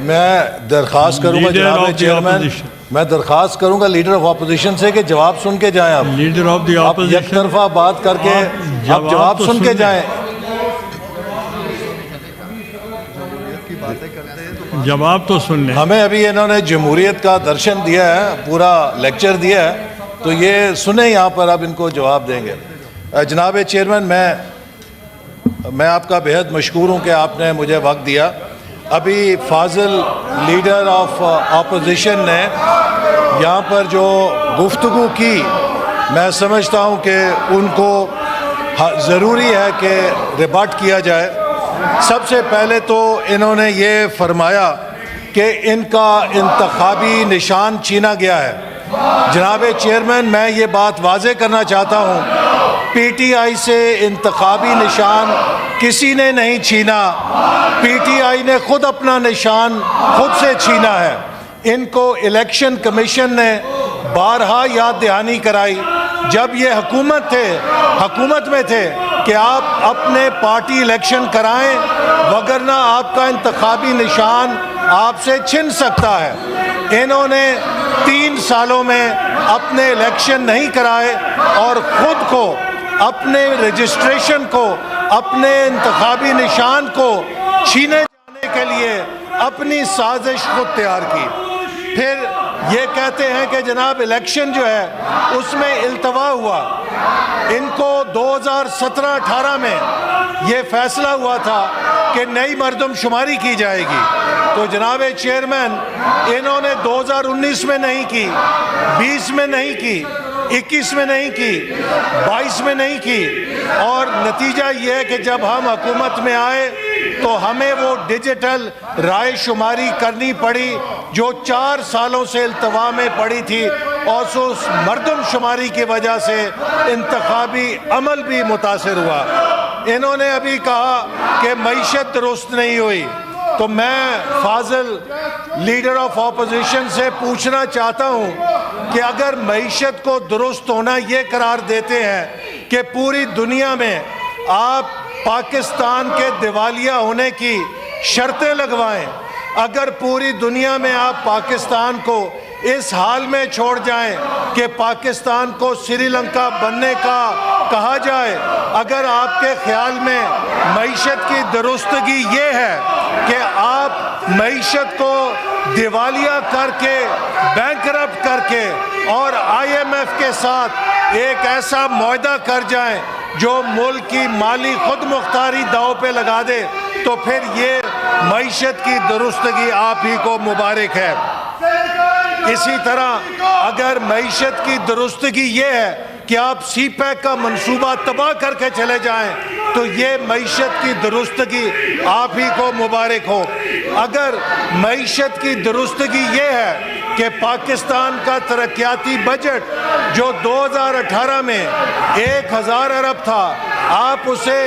میں درخواست کروں گا جناب چیئرمین، میں درخواست کروں گا لیڈر آف اپوزیشن سے کہ جواب سن کے جائیں. آپ لیڈر آف دی آپ یک اپوزیشن طرفہ بات کر کے آپ جواب سن کے جائیں. جواب تو سن لیں. ہمیں ابھی انہوں نے جمہوریت کا درشن دیا ہے، پورا لیکچر دیا ہے، تو یہ سنیں، یہاں پر اب ان کو جواب دیں گے. جناب چیئرمین، میں آپ کا بہت مشکور ہوں کہ آپ نے مجھے وقت دیا. ابھی فاضل لیڈر آف اپوزیشن نے یہاں پر جو گفتگو کی، میں سمجھتا ہوں کہ ان کو ضروری ہے کہ ریبٹ کیا جائے. سب سے پہلے تو انہوں نے یہ فرمایا کہ ان کا انتخابی نشان چھینا گیا ہے. جناب چیئرمین، میں یہ بات واضح کرنا چاہتا ہوں، پی ٹی آئی سے انتخابی نشان کسی نے نہیں چھینا. پی ٹی آئی نے خود اپنا نشان خود سے چھینا ہے. ان کو الیکشن کمیشن نے بارہا یاد دہانی کرائی جب یہ حکومت میں تھے کہ آپ اپنے پارٹی الیکشن کرائیں، وگرنہ آپ کا انتخابی نشان آپ سے چھن سکتا ہے. انہوں نے 3 سالوں میں اپنے الیکشن نہیں کرائے اور خود کو، اپنے رجسٹریشن کو، اپنے انتخابی نشان کو چھینے جانے کے لیے اپنی سازش خود تیار کی. پھر یہ کہتے ہیں کہ جناب الیکشن جو ہے اس میں التوا ہوا. ان کو 2017-18 میں یہ فیصلہ ہوا تھا کہ نئی مردم شماری کی جائے گی، تو جناب چیئرمین انہوں نے 2019 میں نہیں کی، 20 میں نہیں کی، 21 میں نہیں کی، 22 میں نہیں کی، اور نتیجہ یہ ہے کہ جب ہم حکومت میں آئے تو ہمیں وہ ڈیجیٹل رائے شماری کرنی پڑی جو 4 سالوں سے التوا میں پڑی تھی، اور اس مردم شماری کی وجہ سے انتخابی عمل بھی متاثر ہوا. انہوں نے ابھی کہا کہ معیشت درست نہیں ہوئی، تو میں فاضل لیڈر آف اپوزیشن سے پوچھنا چاہتا ہوں کہ اگر معیشت کو درست ہونا یہ قرار دیتے ہیں کہ پوری دنیا میں آپ پاکستان کے دیوالیہ ہونے کی شرطیں لگوائیں، اگر پوری دنیا میں آپ پاکستان کو اس حال میں چھوڑ جائیں کہ پاکستان کو سری لنکا بننے کا کہا جائے، اگر آپ کے خیال میں معیشت کی درستگی یہ ہے کہ آپ معیشت کو دیوالیہ کر کے، بینکرپٹ کر کے، اور آئی ایم ایف کے ساتھ ایک ایسا معاہدہ کر جائیں جو ملک کی مالی خود مختاری داؤ پہ لگا دے، تو پھر یہ معیشت کی درستگی آپ ہی کو مبارک ہے. اسی طرح اگر معیشت کی درستگی یہ ہے کہ آپ سی پیک کا منصوبہ تباہ کر کے چلے جائیں، تو یہ معیشت کی درستگی آپ ہی کو مبارک ہو. اگر معیشت کی درستگی یہ ہے کہ پاکستان کا ترقیاتی بجٹ جو 2018 میں 1000 ارب تھا، آپ اسے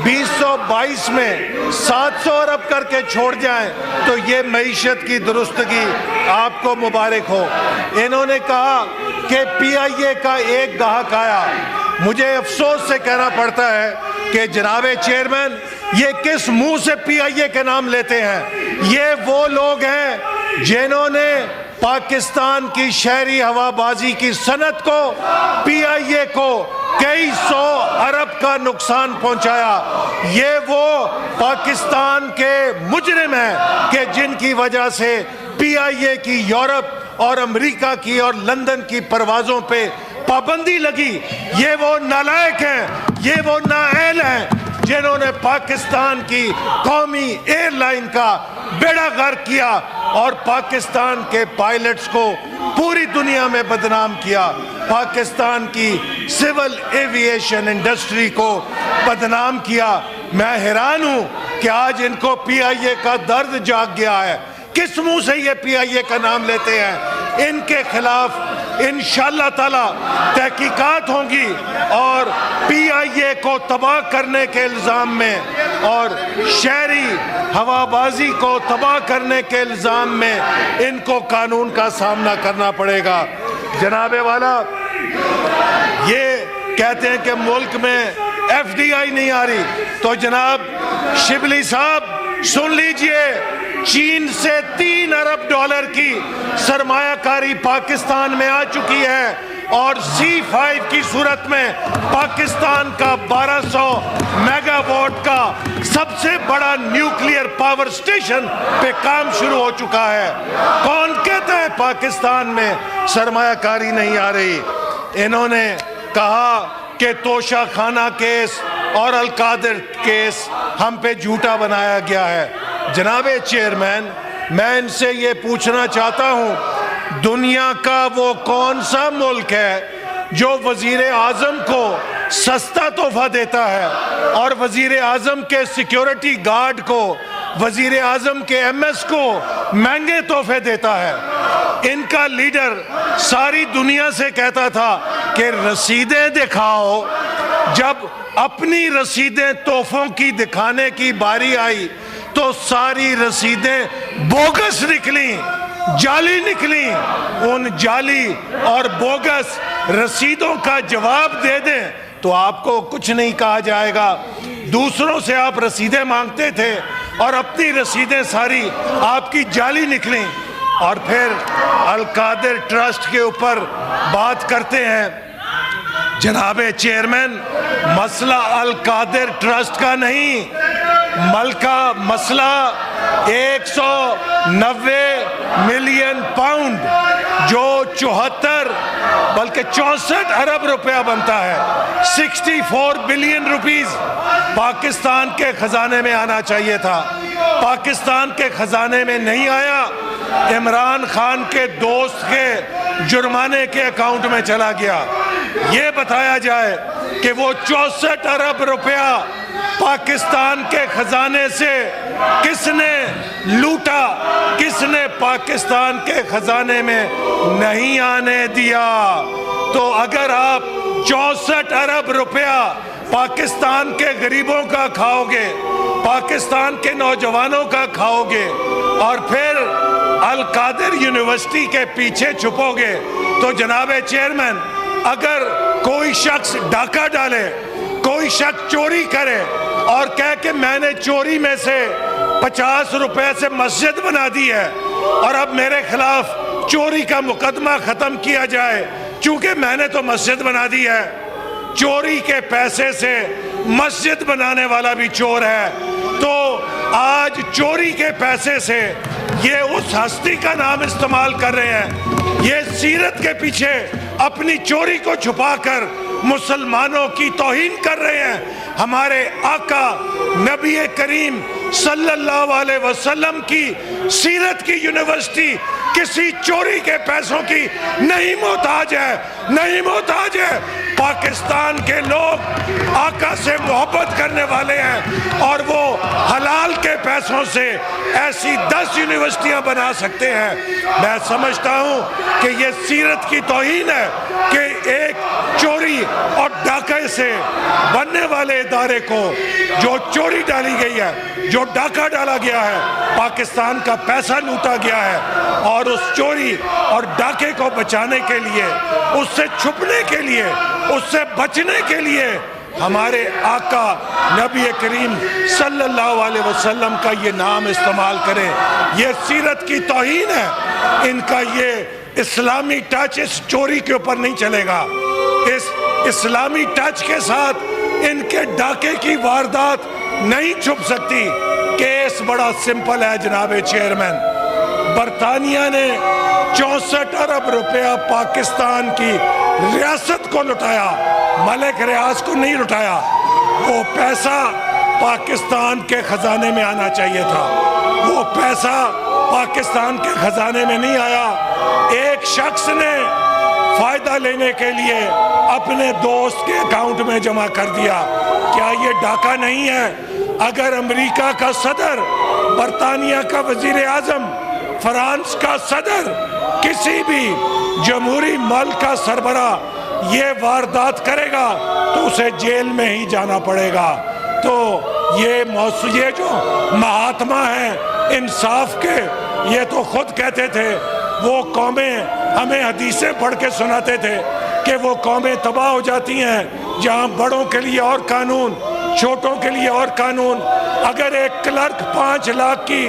2022 میں 700 ارب کر کے چھوڑ جائیں، تو یہ معیشت کی درستگی آپ کو مبارک ہو. انہوں نے کہا کہ پی آئی اے کا ایک گاہک آیا. مجھے افسوس سے کہنا پڑتا ہے کہ جناب چیئرمین یہ کس منہ سے پی آئی اے کے نام لیتے ہیں؟ یہ وہ لوگ ہیں جنہوں نے پاکستان کی شہری ہوا بازی کی صنعت کو، پی آئی اے کو کئی 100 ارب کا نقصان پہنچایا. یہ وہ پاکستان کے مجرم ہیں کہ جن کی وجہ سے پی آئی اے کی یورپ اور امریکہ کی اور لندن کی پروازوں پہ پابندی لگی. یہ وہ نالائق ہیں، یہ وہ نااہل ہیں جنہوں نے پاکستان کی قومی ایئر لائن کا بیڑا غرق کیا اور پاکستان کے پائلٹس کو پوری دنیا میں بدنام کیا، پاکستان کی سول ایوییشن انڈسٹری کو بدنام کیا. میں حیران ہوں کہ آج ان کو پی آئی اے کا درد جاگ گیا ہے. کس منہ سے یہ پی آئی اے کا نام لیتے ہیں؟ ان کے خلاف انشاءاللہ تعالی تحقیقات ہوں گی، اور پی آئی اے کو تباہ کرنے کے الزام میں اور شہری ہوا بازی کو تباہ کرنے کے الزام میں ان کو قانون کا سامنا کرنا پڑے گا. جناب والا یہ کہتے ہیں کہ ملک میں ایف ڈی آئی نہیں آ رہی، تو جناب شبلی صاحب سن لیجئے، چین سے $3 ارب کی سرمایہ کاری پاکستان میں آ چکی ہے اور C5 کی صورت میں پاکستان کا 1200 میگا واٹ کا سب سے بڑا نیوکلیئر پاور سٹیشن پہ کام شروع ہو چکا ہے۔ کون کہتا ہے پاکستان میں سرمایہ کاری نہیں آ رہی؟ انہوں نے کہا کہ توشہ خانہ کیس اور القادر کیس ہم پہ جھوٹا بنایا گیا ہے۔ جناب چیئرمین، میں ان سے یہ پوچھنا چاہتا ہوں، دنیا کا وہ کون سا ملک ہے جو وزیر اعظم کو سستا تحفہ دیتا ہے اور وزیر اعظم کے سیکیورٹی گارڈ کو، وزیر اعظم کے MS کو مہنگے تحفے دیتا ہے؟ ان کا لیڈر ساری دنیا سے کہتا تھا کہ رسیدیں دکھاؤ۔ جب اپنی رسیدیں تحفوں کی دکھانے کی باری آئی تو ساری رسیدیں بوگس نکلیں، جعلی نکلیں۔ ان جعلی اور بوگس رسیدوں کا جواب دے دیں تو آپ کو کچھ نہیں کہا جائے گا۔ دوسروں سے آپ رسیدیں مانگتے تھے اور اپنی رسیدیں ساری آپ کی جعلی نکلیں، اور پھر القادر ٹرسٹ کے اوپر بات کرتے ہیں۔ جناب چیئرمین، مسئلہ القادر ٹرسٹ کا نہیں، مسئلہ 190 ملین پاؤنڈ جو 74 بلکہ 64 ارب روپیہ بنتا ہے، 64 بلین روپیز پاکستان کے خزانے میں آنا چاہیے تھا۔ پاکستان کے خزانے میں نہیں آیا، عمران خان کے دوست کے جرمانے کے اکاؤنٹ میں چلا گیا۔ یہ بتایا جائے کہ وہ 64 ارب روپیہ پاکستان کے خزانے سے کس نے لوٹا، کس نے پاکستان کے خزانے میں نہیں آنے دیا۔ تو اگر آپ 64 ارب روپیہ پاکستان کے غریبوں کا کھاؤ گے، پاکستان کے نوجوانوں کا کھاؤ گے، اور پھر القادر یونیورسٹی کے پیچھے چھپو گے، تو جناب چیئرمین، اگر کوئی شخص ڈاکہ ڈالے، کوئی شخص چوری کرے اور کہے کہ میں نے چوری میں سے 50 روپے سے مسجد بنا دی ہے اور اب میرے خلاف چوری کا مقدمہ ختم کیا جائے چونکہ میں نے تو مسجد بنا دی ہے، چوری کے پیسے سے مسجد بنانے والا بھی چور ہے۔ تو آج چوری کے پیسے سے یہ اس ہستی کا نام استعمال کر رہے ہیں، یہ سیرت کے پیچھے اپنی چوری کو چھپا کر مسلمانوں کی توہین کر رہے ہیں۔ ہمارے آقا نبی کریم صلی اللہ علیہ وسلم کی سیرت کی یونیورسٹی کسی چوری کے پیسوں کی نہیں محتاج ہے، نہیں محتاج ہے۔ پاکستان کے لوگ آقا سے محبت کرنے والے ہیں اور وہ حلال کے پیسوں سے ایسی 10 یونیورسٹیاں بنا سکتے ہیں۔ میں سمجھتا ہوں کہ یہ سیرت کی توہین ہے کہ ایک چوری اور ڈاکے سے بننے والے ادارے کو جو چوری ڈالی گئی ہے، جو ڈاکہ ڈالا گیا ہے، پاکستان کا پیسہ لوٹا گیا ہے، اور اس چوری اور ڈاکے کو بچانے کے لیے، اس سے چھپنے کے لیے، اس سے بچنے کے لیے ہمارے آقا نبی کریم صلی اللہ علیہ وسلم کا یہ نام استعمال کریں۔ یہ سیرت کی توہین ہے، ان کا یہ اسلامی ٹچ اس چوری کے اوپر نہیں چلے گا۔ اس اسلامی ٹچ کے ساتھ ان کے ڈاکے کی واردات نہیں چھپ سکتی۔ کیس بڑا سمپل ہے جناب چیئرمین، برطانیہ نے 64 ارب روپیہ پاکستان کی ریاست کو لٹایا، ملک ریاض کو نہیں لٹایا۔ وہ پیسہ پاکستان کے خزانے میں آنا چاہیے تھا، وہ پیسہ پاکستان کے خزانے میں نہیں آیا۔ ایک شخص نے فائدہ لینے کے لیے اپنے دوست کے اکاؤنٹ میں جمع کر دیا۔ کیا یہ ڈاکہ نہیں ہے؟ اگر امریکہ کا صدر، برطانیہ کا وزیر اعظم، فرانس کا صدر، کسی بھی جمہوری ملک کا سربراہ یہ واردات کرے گا تو اسے جیل میں ہی جانا پڑے گا۔ تو یہ جو مہاتما ہیں انصاف کے، یہ تو خود کہتے تھے، وہ قومیں ہمیں حدیثیں پڑھ کے سناتے تھے کہ وہ قومیں تباہ ہو جاتی ہیں جہاں بڑوں کے لیے اور قانون، چھوٹوں کے لیے اور قانون۔ اگر ایک کلرک 5 لاکھ کی